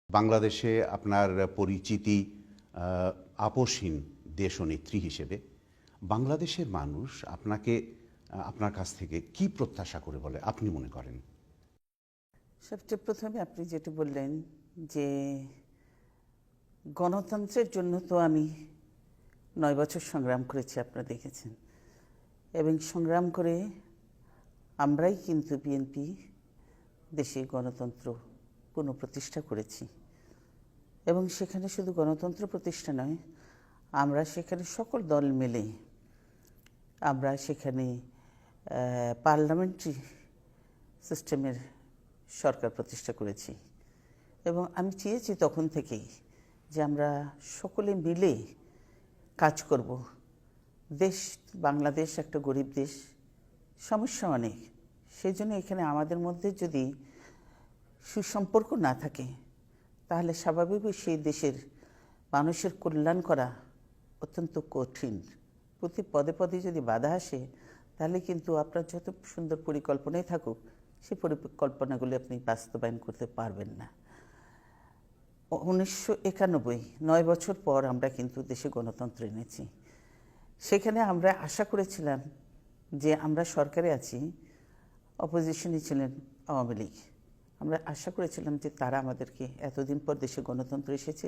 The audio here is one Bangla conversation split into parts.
বাংলাদেশে আপনার পরিচিতি আপসহীন দেশনেত্রী হিসেবে বাংলাদেশের মানুষ আপনাকে আপনার কাছ থেকে কি প্রত্যাশা করে বলে আপনি মনে করেন? সবচেয়ে প্রথমে আপনি যেটা বললেন যে গণতন্ত্রের জন্য তো আমি ৯ বছর সংগ্রাম করেছি, আপনারা দেখেছেন। এবং সংগ্রাম করে আমরাই কিন্তু বিএনপি দেশে গণতন্ত্র পুনঃপ্রতিষ্ঠা করেছি। এবং সেখানে শুধু গণতন্ত্র প্রতিষ্ঠা নয়, আমরা সেখানে সকল দল মিলে আমরা সেখানে পার্লামেন্টারি সিস্টেমের সরকার প্রতিষ্ঠা করেছি। এবং আমি চেয়েছি তখন থেকেই যে আমরা সকলে মিলে কাজ করব। দেশ বাংলাদেশ একটা গরিব দেশ, সমস্যা অনেক। সেই জন্য এখানে আমাদের মধ্যে যদি সুসম্পর্ক না থাকে তাহলে স্বাভাবিকই সেই দেশের মানুষের কল্যাণ করা অত্যন্ত কঠিন। প্রতি পদে পদে যদি বাধা আসে তাহলে কিন্তু আপনার যত সুন্দর পরিকল্পনাই থাকুক, সেই পরিকল্পনাগুলি আপনি বাস্তবায়ন করতে পারবেন না। 1991 ৯ বছর পর আমরা কিন্তু দেশে গণতন্ত্র এনেছি। সেখানে আমরা আশা করেছিলাম যে আমরা সরকারে আছি, অপোজিশনে ছিলেন আওয়ামী লীগ। আমরা আশা করেছিলাম যে তারা আমাদেরকে, এতদিন পর দেশে গণতন্ত্র এসেছে,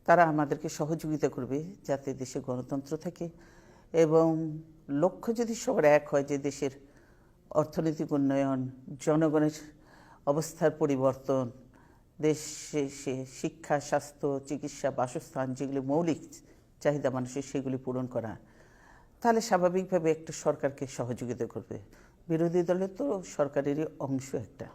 তারা আমাদেরকে সহযোগিতা করবে যাতে দেশে গণতন্ত্র থাকে। এবং লক্ষ্য যদি সবার এক হয় যে দেশের অর্থনৈতিক উন্নয়ন, জনগণের অবস্থার পরিবর্তন, দেশে শিক্ষা, স্বাস্থ্য, চিকিৎসা, বাসস্থান, যেগুলি মৌলিক চাহিদা মানুষের, সেগুলি পূরণ করা, তাহলে স্বাভাবিকভাবে একটা সরকারকে সহযোগিতা করবে। বিরোধী দলের তো সরকারেরই অংশ একটা।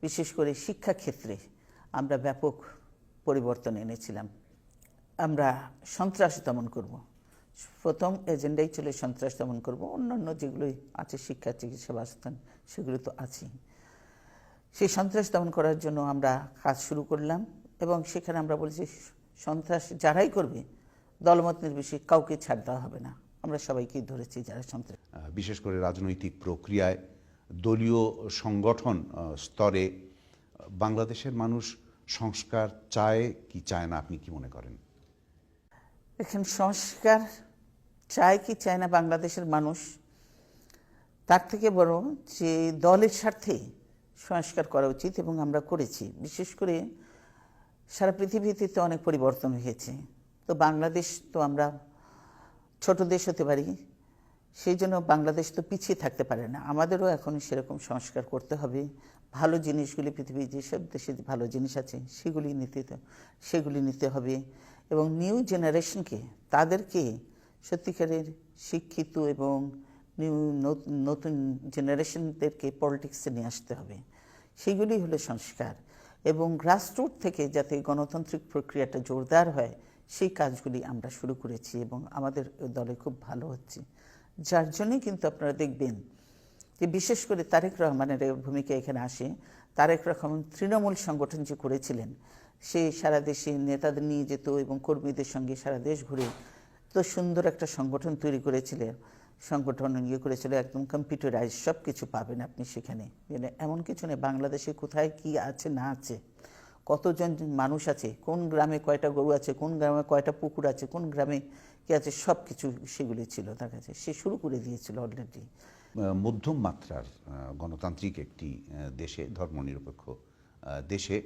বিশেষ করে শিক্ষাক্ষেত্রে আমরা ব্যাপক পরিবর্তন এনেছিলাম। আমরা সন্ত্রাস দমন করব, প্রথম এজেন্ডাই ছিল সন্ত্রাস দমন করব। অন্যান্য যেগুলোই আছে, শিক্ষা, চিকিৎসা, বাসস্থান, সেগুলো তো আছেই। সেই সন্ত্রাস দমন করার জন্য আমরা কাজ শুরু করলাম। এবং সেখানে আমরা বলছি, সন্ত্রাস যারাই করবে দলমত নির্বিশেষে কাউকে ছাড় দেওয়া হবে না। আমরা সবাইকেই ধরেছি যারা সন্ত্রাস। বিশেষ করে রাজনৈতিক প্রক্রিয়ায়, দলীয় সংগঠন স্তরে বাংলাদেশের মানুষ সংস্কার চায় কি চায় না, আপনি কি মনে করেন? এখন সংস্কার চায় কি চায় না বাংলাদেশের মানুষ, তার থেকে বড় যে দলের স্বার্থে সংস্কার করা উচিত, এবং আমরা করেছি। বিশেষ করে সারা পৃথিবীতে তো অনেক পরিবর্তন হয়েছে, তো বাংলাদেশ তো আমরা ছোট দেশ হতে পারি, সেই জন্য বাংলাদেশ তো পিছিয়ে থাকতে পারে না। আমাদেরও এখন সেরকম সংস্কার করতে হবে। ভালো জিনিসগুলি, পৃথিবীর যেসব দেশে ভালো জিনিস আছে সেগুলি নিতে হবে। এবং নিউ জেনারেশনকে, তাদেরকে সত্যিকারের শিক্ষিত এবং নতুন জেনারেশনদেরকে পলিটিক্সে নিয়ে আসতে হবে। সেগুলি হলো সংস্কার। এবং গ্রাসরুট থেকে যাতে গণতান্ত্রিক প্রক্রিয়াটা জোরদার হয়, সেই কাজগুলি আমরা শুরু করেছি এবং আমাদের দলে খুব ভালো হচ্ছে। যার জন্যই কিন্তু আপনারা দেখবেন যে বিশেষ করে তারেক রহমানের ভূমিকা এখানে আসে। তারেক রহমান তৃণমূল সংগঠন যে করেছিলেন, সে সারা দেশে নেতাদের নিয়ে যেত এবং কর্মীদের সঙ্গে সারা দেশ ঘুরে তো সুন্দর একটা সংগঠন তৈরি করেছিলেন। সংগঠন করেছিল একদম কম্পিউটারাইজ, সব কিছু পাবেন আপনি সেখানে। এমন কিছু নেই বাংলাদেশে কোথায় কি আছে না আছে, কতজন মানুষ আছে, কোন গ্রামে কয়টা গরু আছে, কোন গ্রামে কয়টা পুকুর আছে, কোন গ্রামে কি আছে, সব কিছু সেগুলি ছিল তার কাছে। সে শুরু করে দিয়েছিল অলরেডি। মধ্যম মাত্রার গণতান্ত্রিক একটি দেশে, ধর্মনিরপেক্ষ দেশে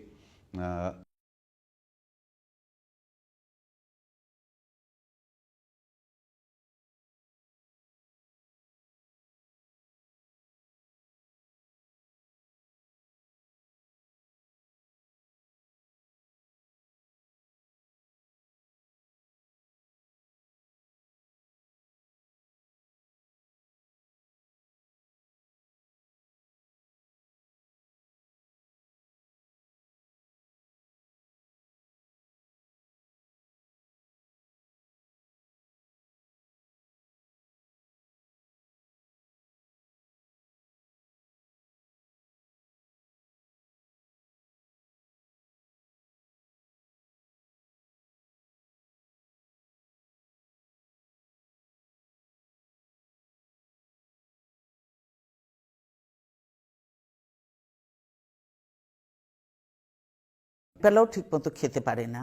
বেলাও ঠিকমতো খেতে পারে না,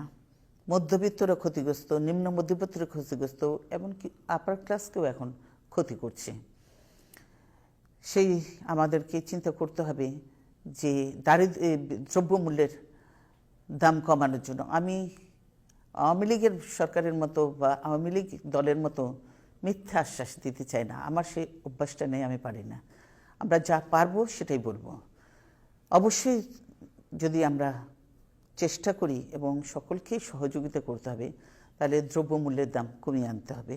মধ্যবিত্তরা ক্ষতিগ্রস্ত, নিম্ন মধ্যবিত্তরা ক্ষতিগ্রস্ত, এমনকি আপার ক্লাসকেও এখন ক্ষতি করছে। সেই আমাদেরকে চিন্তা করতে হবে যে দ্রব্যমূল্যের দাম কমানোর জন্য। আমি আওয়ামী লীগের সরকারের মতো বা আওয়ামী লীগ দলের মতো মিথ্যা আশ্বাস দিতে চাই না, আমার সেই অভ্যাসটা নেই, আমি পারি না। আমরা যা পারবো সেটাই বলবো। অবশ্যই যদি আমরা চেষ্টা করি এবং সকলকেই সহযোগিতা করতে হবে, তাহলে দ্রব্যমূল্যের দাম কমিয়ে আনতে হবে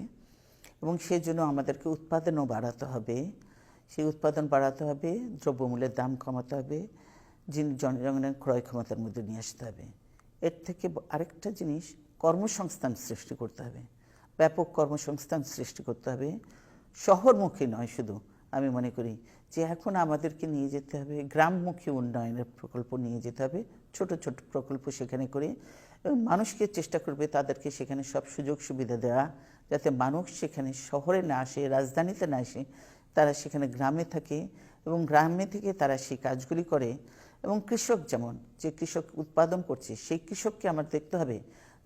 এবং সেই জন্য আমাদেরকে উৎপাদনও বাড়াতে হবে। সেই উৎপাদন বাড়াতে হবে, দ্রব্যমূল্যের দাম কমাতে হবে, জনগণের ক্রয় ক্ষমতার মধ্যে নিয়ে আসতে হবে। এর থেকে আরেকটা জিনিস, কর্মসংস্থান সৃষ্টি করতে হবে, ব্যাপক কর্মসংস্থান সৃষ্টি করতে হবে। শহরমুখী নয় শুধু, আমি মনে করি যে এখন আমাদেরকে নিয়ে যেতে হবে গ্রামমুখী উন্নয়নের প্রকল্প নিয়ে যেতে হবে, ছোট ছোট প্রকল্প সেখানে করে এবং মানুষকে চেষ্টা করবে তাদেরকে সেখানে সব সুযোগ সুবিধা দেওয়া, যাতে মানুষ সেখানে শহরে না আসে, রাজধানীতে না আসে, তারা সেখানে গ্রামে থাকে এবং গ্রামে থেকে তারা সেই কাজগুলি করে। এবং কৃষক, যেমন যে কৃষক উৎপাদন করছে সেই কৃষককে আমার দেখতে হবে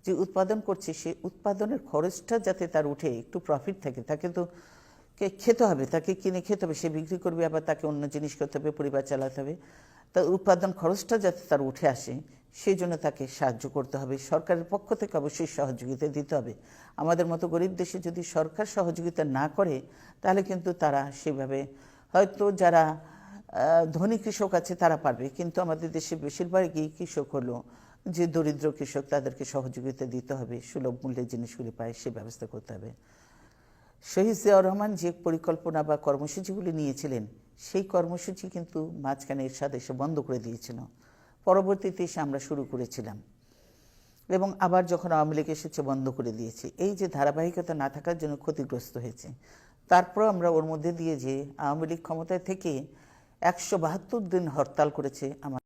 যে উৎপাদন করছে সেই উৎপাদনের খরচটা যাতে তার উঠে একটু প্রফিট থাকে। তাকে তো খেতে হবে, তাকে কিনে খেতে হবে, সে বিক্রি করবে, আবার তাকে অন্য জিনিস করতে হবে, পরিবার চালাতে হবে। তার উৎপাদন খরচটা যাতে তার উঠে আসে সেই জন্য তাকে সাহায্য করতে হবে। সরকারের পক্ষ থেকে অবশ্যই সহযোগিতা দিতে হবে। আমাদের মতো গরিব দেশে যদি সরকার সহযোগিতা না করে তাহলে কিন্তু তারা সেভাবে, হয়তো যারা ধনী কৃষক আছে তারা পারবে, কিন্তু আমাদের দেশে বেশিরভাগই কৃষক হলো যে দরিদ্র কৃষক, তাদেরকে সহযোগিতা দিতে হবে, সুলভ মূল্যে জিনিসগুলি পায় সে ব্যবস্থা করতে হবে। শহীদ জিয়াউর রহমান যে পরিকল্পনা বা কর্মসূচিগুলি নিয়েছিলেন সেই কর্মসূচি কিন্তু মাঝখানে এরশাদ এসে বন্ধ করে দিয়েছিল, পরবর্তীতে এসে আমরা শুরু করেছিলাম এবং আবার যখন আওয়ামী লীগ এসেছে বন্ধ করে দিয়েছে। এই যে ধারাবাহিকতা না থাকার জন্য ক্ষতিগ্রস্ত হয়েছে। তারপর আমরা ওর মধ্যে দিয়ে যে আওয়ামী লীগ ক্ষমতায় থেকে 172 দিন হরতাল করেছে, আমার